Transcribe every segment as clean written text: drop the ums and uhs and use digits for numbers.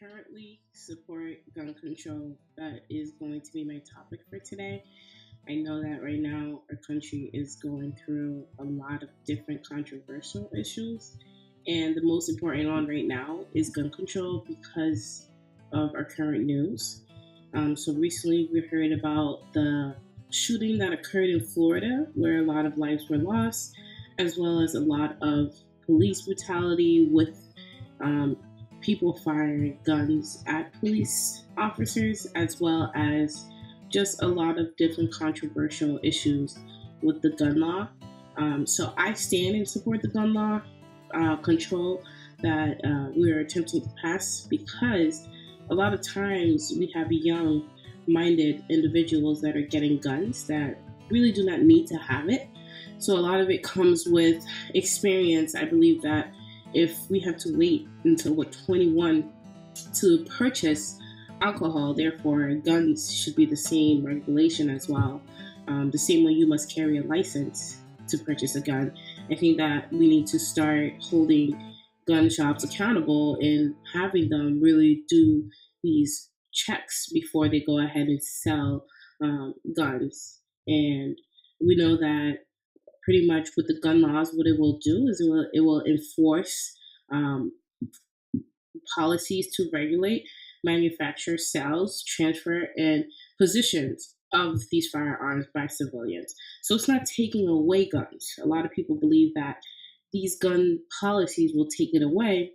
currently support gun control. That is going to be my topic for today. I know that right now our country is going through a lot of different controversial issues, and the most important one right now is gun control because of our current news. So recently we heard about the shooting that occurred in Florida, where a lot of lives were lost, as well as a lot of police brutality with um, people firing guns at police officers, as well as just a lot of different controversial issues with the gun law. So I stand and support the gun law control that we are attempting to pass because a lot of times we have young minded individuals that are getting guns that really do not need to have it. So a lot of it comes with experience. I believe that if we have to wait until we're 21 to purchase alcohol, therefore guns should be the same regulation as well. The same way you must carry a license to purchase a gun. I think that we need to start holding gun shops accountable and having them really do these checks before they go ahead and sell guns. And we know that pretty much with the gun laws, what it will do is it will enforce um, policies to regulate manufacture, sales, transfer, and positions of these firearms by civilians. So it's not taking away guns. A lot of people believe that these gun policies will take it away,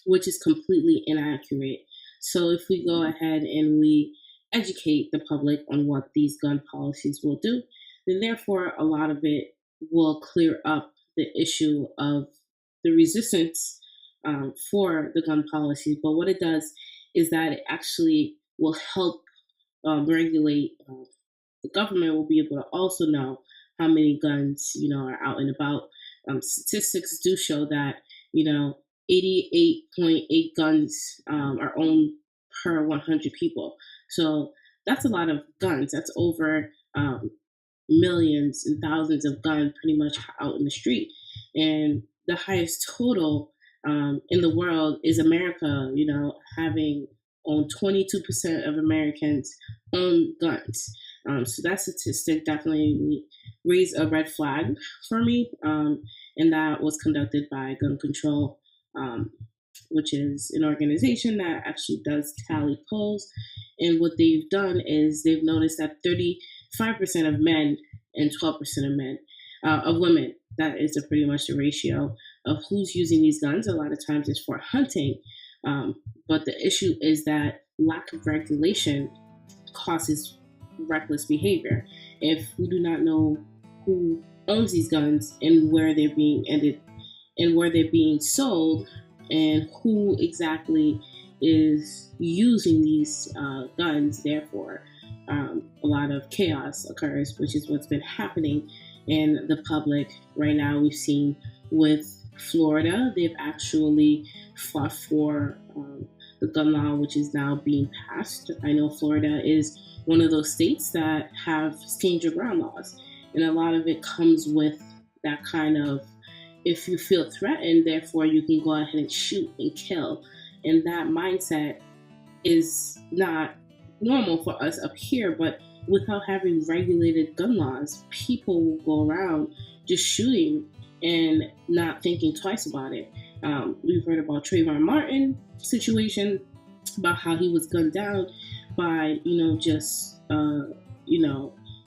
which is completely inaccurate. So if we go ahead and we educate the public on what these gun policies will do, then therefore a lot of it will clear up the issue of the resistance for the gun policies. But what it does is that it actually will help regulate. The government will be able to also know how many guns are out and about. Statistics do show that 88.8 guns are owned per 100 people. So that's a lot of guns. That's over millions and thousands of guns pretty much out in the street. And the highest total in the world is America, having on 22% of Americans own guns. So that statistic definitely raised a red flag for me. And that was conducted by Gun Control, which is an organization that actually does tally polls. And what they've done is they've noticed that 35% of men and 12% of women, that is pretty much the ratio of who's using these guns. A lot of times it's for hunting. But the issue is that lack of regulation causes reckless behavior. If we do not know who owns these guns and where they're being ended and where they're being sold and who exactly is using these guns, therefore a lot of chaos occurs, which is what's been happening in the public right now. We've seen with Florida, they've actually fought for the gun law, which is now being passed. I know Florida is one of those states that have stand your ground laws, and a lot of it comes with that kind of, if you feel threatened, therefore you can go ahead and shoot and kill. And that mindset is not normal for us up here, but without having regulated gun laws, people will go around just shooting and not thinking twice about it. We've heard about Trayvon Martin situation, about how he was gunned down by,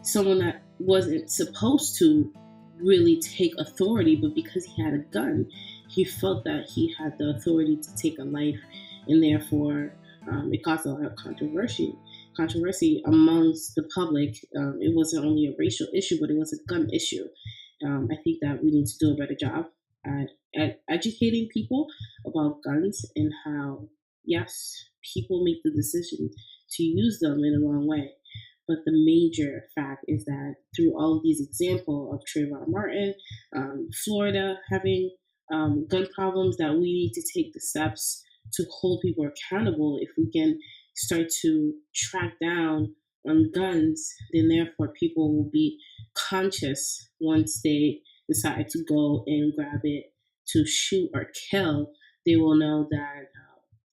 someone that wasn't supposed to really take authority, but because he had a gun, he felt that he had the authority to take a life, and therefore it caused a lot of controversy amongst the public. It wasn't only a racial issue, but it was a gun issue. I think that we need to do a better job at educating people about guns and how, yes, people make the decision to use them in the wrong way. But the major fact is that through all of these examples of Trayvon Martin, Florida having gun problems, that we need to take the steps to hold people accountable. If we can start to track down on guns, then therefore people will be conscious once they decide to go and grab it to shoot or kill. They will know that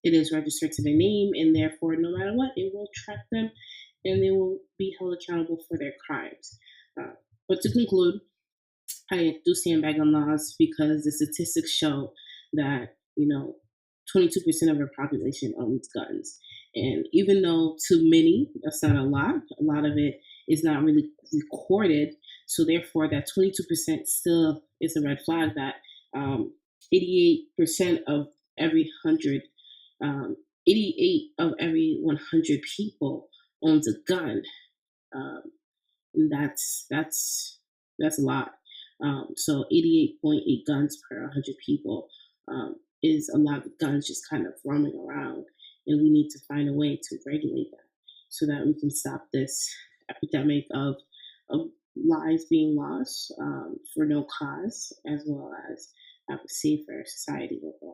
it is registered to their name, and therefore, no matter what, it will track them and they will be held accountable for their crimes. Uh, but to conclude, I do stand by gun laws because the statistics show that, 22% of our population owns guns. And even though to many, that's not a lot of it is not really recorded. So therefore, that 22% still is a red flag that 88% of every 100, um, 88 of every 100 people owns a gun. Um, and that's a lot. So 88.8 guns per 100 people is a lot of guns just kind of roaming around, and we need to find a way to regulate that so that we can stop this epidemic of lives being lost for no cause, as well as have a safer society overall.